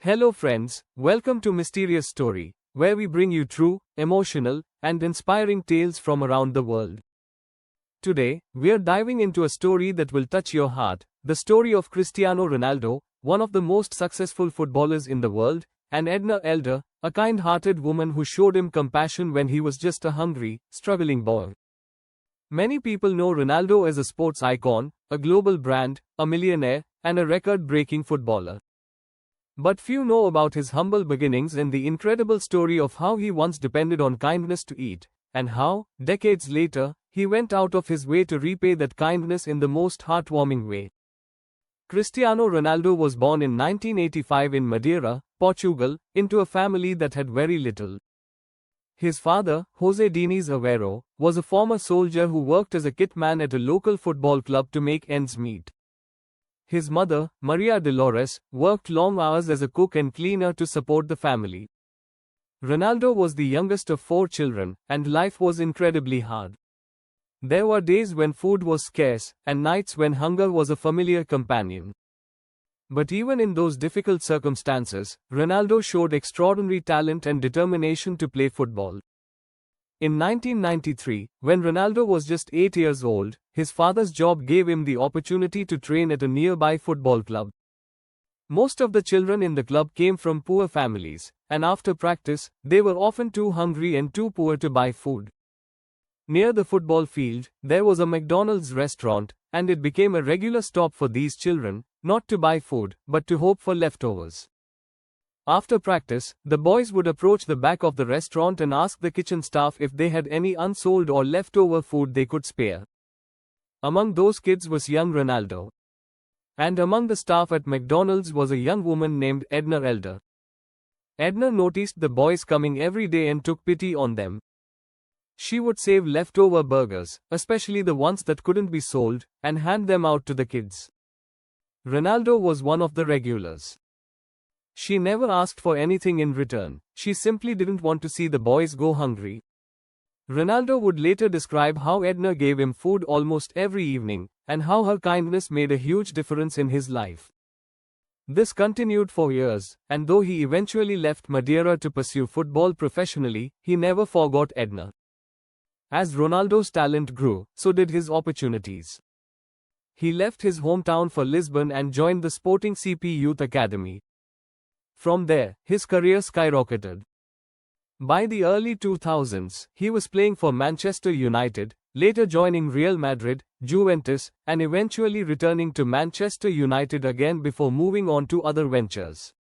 Hello friends, welcome to Mysterious Story, where we bring you true, emotional, and inspiring tales from around the world. Today, we're diving into a story that will touch your heart, the story of Cristiano Ronaldo, one of the most successful footballers in the world, and Edna, a kind-hearted woman who showed him compassion when he was just a hungry, struggling boy. Many people know Ronaldo as a sports icon, a global brand, a millionaire, and a record-breaking footballer. But few know about his humble beginnings and the incredible story of how he once depended on kindness to eat, and how, decades later, he went out of his way to repay that kindness in the most heartwarming way. Cristiano Ronaldo was born in 1985 in Madeira, Portugal, into a family that had very little. His father, José Diniz Aveiro, was a former soldier who worked as a kitman at a local football club to make ends meet. His mother, Maria Dolores, worked long hours as a cook and cleaner to support the family. Ronaldo was the youngest of 4 children, and life was incredibly hard. There were days when food was scarce, and nights when hunger was a familiar companion. But even in those difficult circumstances, Ronaldo showed extraordinary talent and determination to play football. In 1993, when Ronaldo was just 8 years old, his father's job gave him the opportunity to train at a nearby football club. Most of the children in the club came from poor families, and after practice, they were often too hungry and too poor to buy food. Near the football field, there was a McDonald's restaurant, and it became a regular stop for these children, not to buy food, but to hope for leftovers. After practice, the boys would approach the back of the restaurant and ask the kitchen staff if they had any unsold or leftover food they could spare. Among those kids was young Ronaldo. And among the staff at McDonald's was a young woman named Edna. Edna noticed the boys coming every day and took pity on them. She would save leftover burgers, especially the ones that couldn't be sold, and hand them out to the kids. Ronaldo was one of the regulars. She never asked for anything in return, she simply didn't want to see the boys go hungry. Ronaldo would later describe how Edna gave him food almost every evening, and how her kindness made a huge difference in his life. This continued for years, and though he eventually left Madeira to pursue football professionally, he never forgot Edna. As Ronaldo's talent grew, so did his opportunities. He left his hometown for Lisbon and joined the Sporting CP Youth Academy. From there, his career skyrocketed. By the early 2000s, he was playing for Manchester United, later joining Real Madrid, Juventus, and eventually returning to Manchester United again before moving on to other ventures.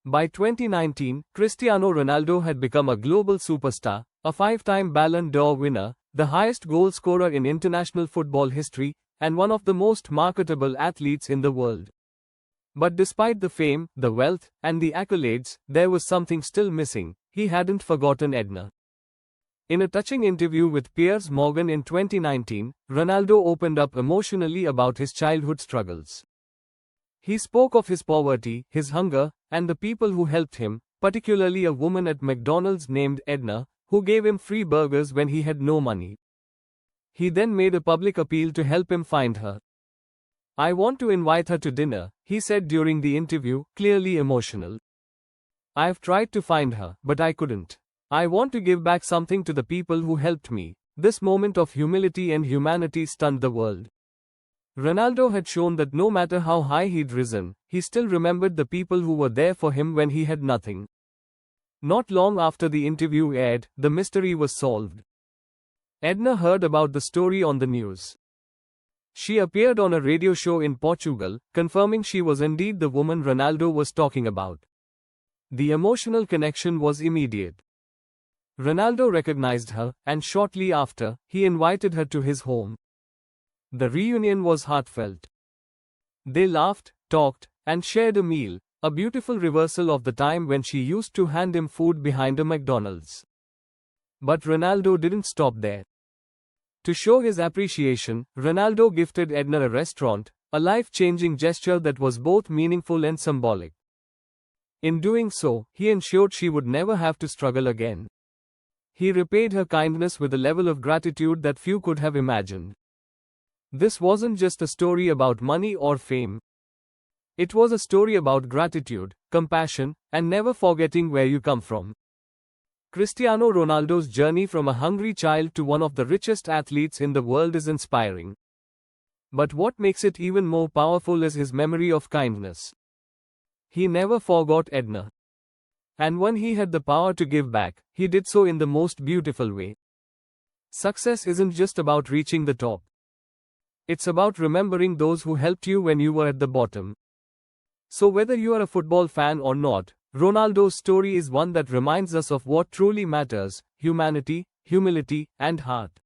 By 2019, Cristiano Ronaldo had become a global superstar, a 5-time Ballon d'Or winner, the highest goal scorer in international football history, and one of the most marketable athletes in the world. But despite the fame, the wealth, and the accolades, there was something still missing. He hadn't forgotten Edna. In a touching interview with Piers Morgan in 2019, Ronaldo opened up emotionally about his childhood struggles. He spoke of his poverty, his hunger, and the people who helped him, particularly a woman at McDonald's named Edna, who gave him free burgers when he had no money. He then made a public appeal to help him find her. "I want to invite her to dinner," he said during the interview, clearly emotional. "I've tried to find her, but I couldn't. I want to give back something to the people who helped me." This moment of humility and humanity stunned the world. Ronaldo had shown that no matter how high he'd risen, he still remembered the people who were there for him when he had nothing. Not long after the interview aired, the mystery was solved. Edna heard about the story on the news. She appeared on a radio show in Portugal, confirming she was indeed the woman Ronaldo was talking about. The emotional connection was immediate. Ronaldo recognized her, and shortly after, he invited her to his home. The reunion was heartfelt. They laughed, talked, and shared a meal, a beautiful reversal of the time when she used to hand him food behind a McDonald's. But Ronaldo didn't stop there. To show his appreciation, Ronaldo gifted Edna a restaurant, a life-changing gesture that was both meaningful and symbolic. In doing so, he ensured she would never have to struggle again. He repaid her kindness with a level of gratitude that few could have imagined. This wasn't just a story about money or fame. It was a story about gratitude, compassion, and never forgetting where you come from. Cristiano Ronaldo's journey from a hungry child to one of the richest athletes in the world is inspiring. But what makes it even more powerful is his memory of kindness. He never forgot Edna. And when he had the power to give back, he did so in the most beautiful way. Success isn't just about reaching the top. It's about remembering those who helped you when you were at the bottom. So whether you are a football fan or not, Ronaldo's story is one that reminds us of what truly matters: humanity, humility, and heart.